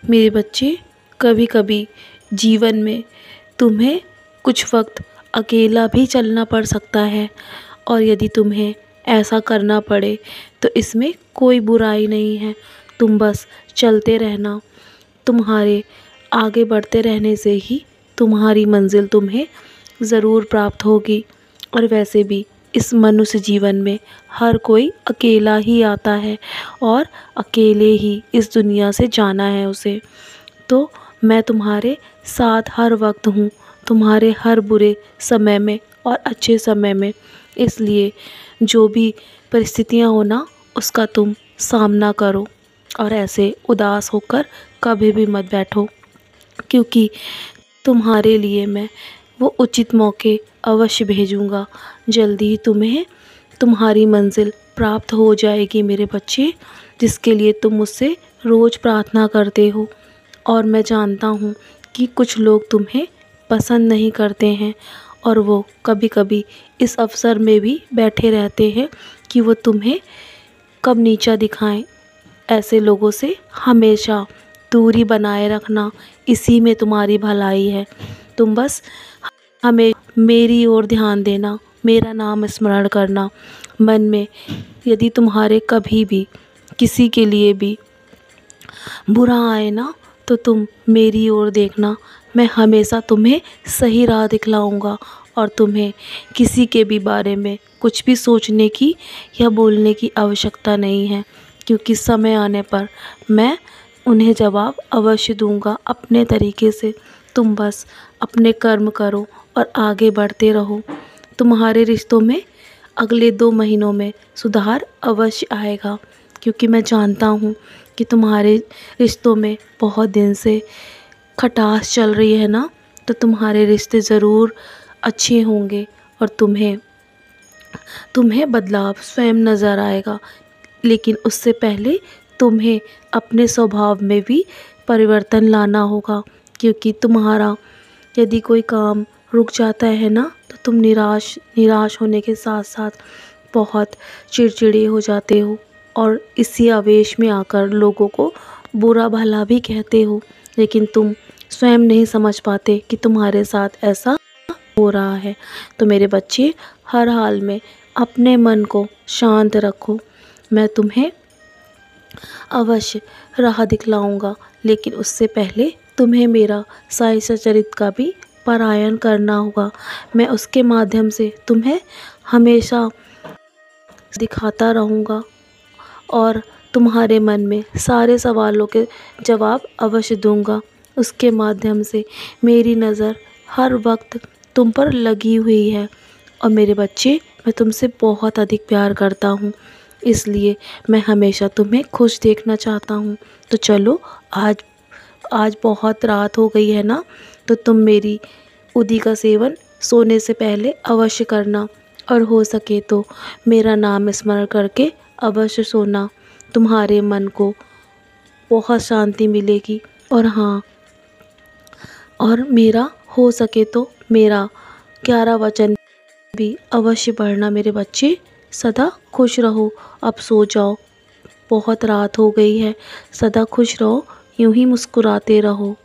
मेरे बच्चे, कभी कभी जीवन में तुम्हें कुछ वक्त अकेला भी चलना पड़ सकता है, और यदि तुम्हें ऐसा करना पड़े तो इसमें कोई बुराई नहीं है। तुम बस चलते रहना। तुम्हारे आगे बढ़ते रहने से ही तुम्हारी मंजिल तुम्हें ज़रूर प्राप्त होगी। और वैसे भी इस मनुष्य जीवन में हर कोई अकेला ही आता है और अकेले ही इस दुनिया से जाना है उसे। तो मैं तुम्हारे साथ हर वक्त हूँ, तुम्हारे हर बुरे समय में और अच्छे समय में। इसलिए जो भी परिस्थितियाँ हो ना, उसका तुम सामना करो और ऐसे उदास होकर कभी भी मत बैठो, क्योंकि तुम्हारे लिए मैं वो उचित मौके अवश्य भेजूँगा। जल्दी ही तुम्हें तुम्हारी मंजिल प्राप्त हो जाएगी मेरे बच्चे, जिसके लिए तुम मुझसे रोज़ प्रार्थना करते हो। और मैं जानता हूँ कि कुछ लोग तुम्हें पसंद नहीं करते हैं, और वो कभी कभी इस अवसर में भी बैठे रहते हैं कि वो तुम्हें कब नीचा दिखाएं। ऐसे लोगों से हमेशा दूरी बनाए रखना, इसी में तुम्हारी भलाई है। तुम बस हमें मेरी ओर ध्यान देना, मेरा नाम स्मरण करना। मन में यदि तुम्हारे कभी भी किसी के लिए भी बुरा आए ना, तो तुम मेरी ओर देखना। मैं हमेशा तुम्हें सही राह दिखलाऊंगा, और तुम्हें किसी के भी बारे में कुछ भी सोचने की या बोलने की आवश्यकता नहीं है, क्योंकि समय आने पर मैं उन्हें जवाब अवश्य दूंगा अपने तरीके से। तुम बस अपने कर्म करो और आगे बढ़ते रहो। तुम्हारे रिश्तों में अगले 2 महीनों में सुधार अवश्य आएगा, क्योंकि मैं जानता हूँ कि तुम्हारे रिश्तों में बहुत दिन से खटास चल रही है ना, तो तुम्हारे रिश्ते ज़रूर अच्छे होंगे और तुम्हें बदलाव स्वयं नज़र आएगा। लेकिन उससे पहले तुम्हें अपने स्वभाव में भी परिवर्तन लाना होगा, क्योंकि तुम्हारा यदि कोई काम रुक जाता है ना, तो तुम निराश होने के साथ साथ बहुत चिड़चिड़े हो जाते हो, और इसी आवेश में आकर लोगों को बुरा भला भी कहते हो। लेकिन तुम स्वयं नहीं समझ पाते कि तुम्हारे साथ ऐसा हो रहा है। तो मेरे बच्चे, हर हाल में अपने मन को शांत रखो। मैं तुम्हें अवश्य राह दिखलाऊंगा, लेकिन उससे पहले तुम्हें मेरा साई सचरित का भी पारायण करना होगा। मैं उसके माध्यम से तुम्हें हमेशा दिखाता रहूँगा, और तुम्हारे मन में सारे सवालों के जवाब अवश्य दूंगा। उसके माध्यम से मेरी नज़र हर वक्त तुम पर लगी हुई है। और मेरे बच्चे, मैं तुमसे बहुत अधिक प्यार करता हूँ, इसलिए मैं हमेशा तुम्हें खुश देखना चाहता हूँ। तो चलो, आज बहुत रात हो गई है ना, तो तुम मेरी उदी का सेवन सोने से पहले अवश्य करना, और हो सके तो मेरा नाम स्मरण करके अवश्य सोना। तुम्हारे मन को बहुत शांति मिलेगी। और हाँ, और मेरा हो सके तो मेरा 11 वचन भी अवश्य पढ़ना मेरे बच्चे। सदा खुश रहो। अब सो जाओ, बहुत रात हो गई है। सदा खुश रहो, यूं ही मुस्कुराते रहो।